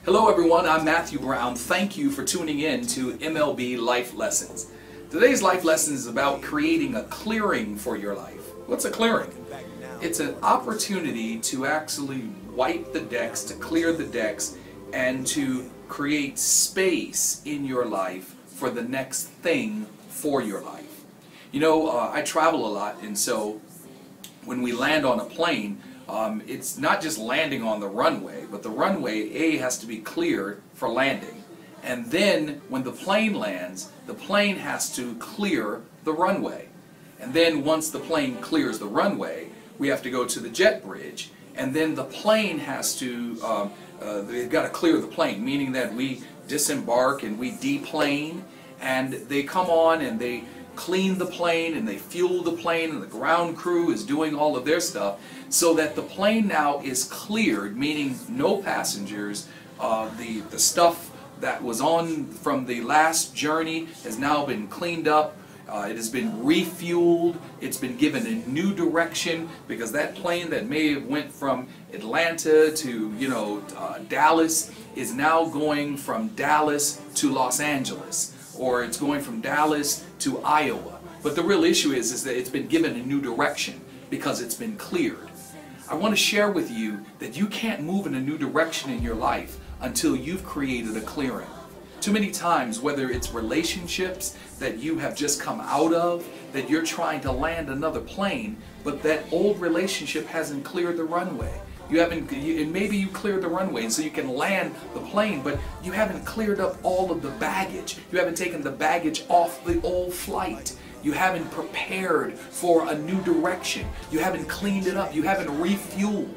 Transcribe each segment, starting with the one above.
Hello everyone, I'm Matthew Brown. Thank you for tuning in to MLB Life Lessons. Today's life lesson is about creating a clearing for your life. What's a clearing? It's an opportunity to actually wipe the decks, to clear the decks, and to create space in your life for the next thing for your life. You know, I travel a lot, and so when we land on a plane, it's not just landing on the runway, but the runway has to be cleared for landing. And then when the plane lands, the plane has to clear the runway. And then once the plane clears the runway, we have to go to the jet bridge. And then the plane has to, they've got to clear the plane, meaning that we disembark and we deplane, and they come on and they clean the plane and they fuel the plane, and the ground crew is doing all of their stuff so that the plane now is cleared, meaning no passengers. The stuff that was on from the last journey has now been cleaned up. It has been refueled. It's been given a new direction, because that plane that may have went from Atlanta to Dallas is now going from Dallas to Los Angeles, or it's going from Dallas to Iowa. But the real issue is that it's been given a new direction because it's been cleared. I want to share with you that you can't move in a new direction in your life until you've created a clearing. Too many times, whether it's relationships that you have just come out of, that you're trying to land another plane, but that old relationship hasn't cleared the runway. And maybe you cleared the runway and so you can land the plane, but you haven't cleared up all of the baggage. You haven't taken the baggage off the old flight. You haven't prepared for a new direction. You haven't cleaned it up. You haven't refueled.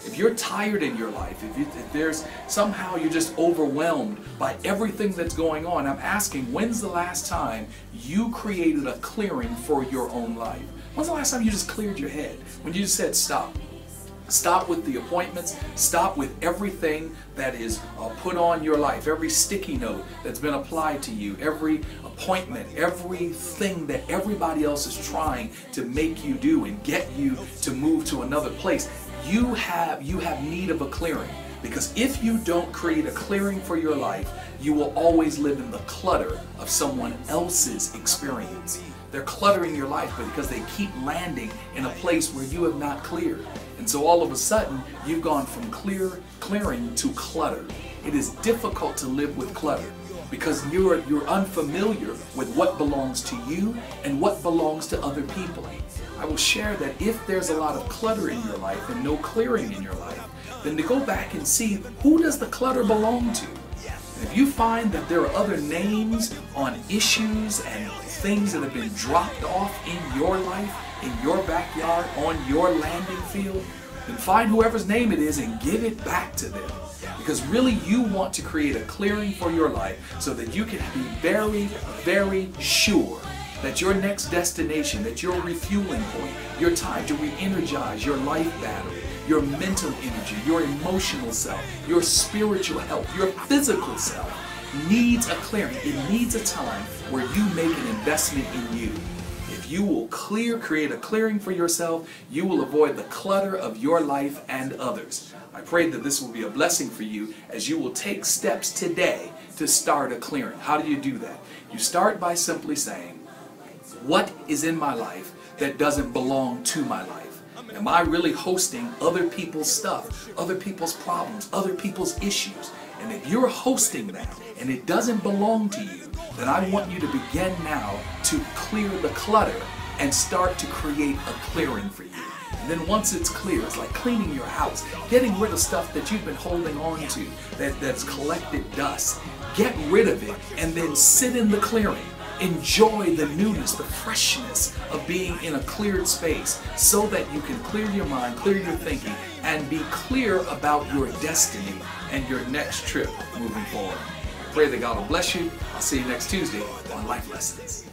If you're tired in your life, if there's somehow you're just overwhelmed by everything that's going on, I'm asking, when's the last time you created a clearing for your own life? When's the last time you just cleared your head? When you just said stop. Stop with the appointments. Stop with everything that is put on your life. Every sticky note that's been applied to you. Every appointment. Everything that everybody else is trying to make you do and get you to move to another place. You have need of a clearing. Because if you don't create a clearing for your life, you will always live in the clutter of someone else's experience. They're cluttering your life because they keep landing in a place where you have not cleared. And so all of a sudden, you've gone from clearing to clutter. It is difficult to live with clutter because you're unfamiliar with what belongs to you and what belongs to other people. I will share that if there's a lot of clutter in your life and no clearing in your life, then to go back and see, who does the clutter belong to? And if you find that there are other names on issues and things that have been dropped off in your life, in your backyard, on your landing field, then find whoever's name it is and give it back to them. Because really you want to create a clearing for your life so that you can be very, very sure that your next destination, that your refueling point, your time to re-energize your life battery, your mental energy, your emotional self, your spiritual health, your physical self needs a clearing. It needs a time where you make an investment in you. If you will create a clearing for yourself, you will avoid the clutter of your life and others. I pray that this will be a blessing for you as you will take steps today to start a clearing. How do you do that? You start by simply saying, what is in my life that doesn't belong to my life? Am I really hosting other people's stuff, other people's problems, other people's issues? And if you're hosting that and it doesn't belong to you, then I want you to begin now to clear the clutter and start to create a clearing for you. And then once it's clear, it's like cleaning your house, getting rid of stuff that you've been holding on to, that's collected dust. Get rid of it and then sit in the clearing. Enjoy the newness, the freshness of being in a cleared space so that you can clear your mind, clear your thinking, and be clear about your destiny and your next trip moving forward. I pray that God will bless you. I'll see you next Tuesday on Life Lessons.